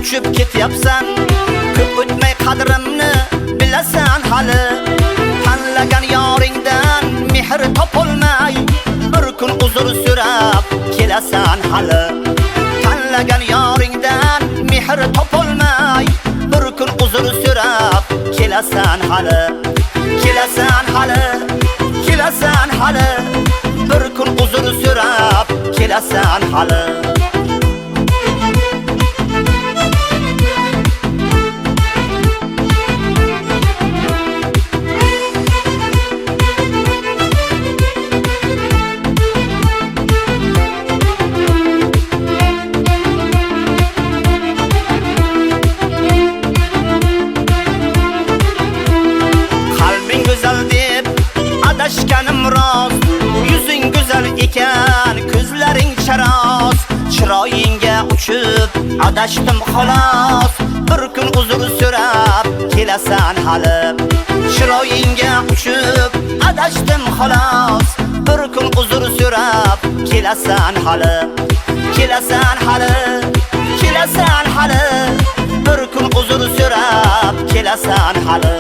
uchib ketyapsan. Ko'p o'tmay qadrimni bilasan hali. Tanlagan yoringdan mehr topolmay bir kun uzr so'rab kelasan hali. Tanlagan yoringdan mehr topolmay bir kun uzr so'rab kelasan hali. Kelasan hali, kelasan hali, bir kun uzr so'rab kelasan hali. Adashganim rost, yuzing go'zal ekan, ko'zlaring charos. Chiroyingga uchib adashdim xolos, bir kun uzr so'rab kelasan hali. Chiroyingga uchib adashdim xolos, bir kun uzr so'rab kelasan hali. Kelasan hali, kelasan hali, bir kun uzr so'rab kelasan hali.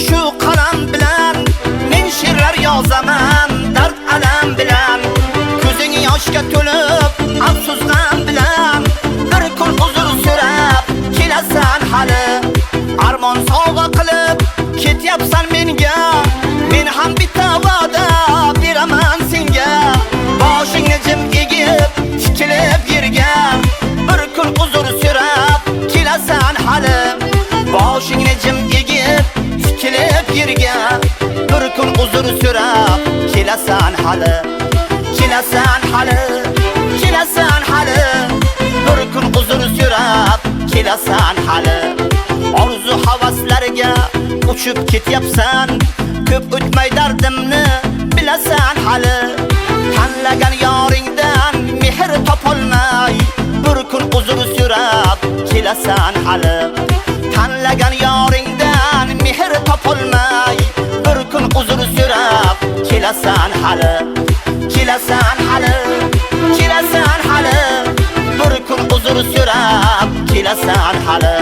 Shu qalam bilan men she'rlar yozaman dard alam bilan. Ko'zing yoshga to'lib afsus g'am bilan bir kun uzr so'rab kelasan hali. Armon sovg'a qilib ketyapsan menga, men ham bitta va'da beraman senga. Boshingni jim egib tikilib yerga bir kun uzr so'rab kelasan hali. Boshingni jim egib tikilib yerga bir kun uzr so'rab kelasan hali. Kelasan hali, kelasan hali, bir kun uzr so'rab kelasan hali. Orzu havaslarga uchib ketyapsan, ko'p o'tmay dardimni bilasan hali. Tanlagan yoringdan mehr topolmay bir kun uzr so'rab kelasan hali. Tanlagan yoringdan mehr topolmay bir kun uzr so'rab kelasan hali. Kelasan hali, kelasan hali, bir kun uzr so'rab kelasan hali.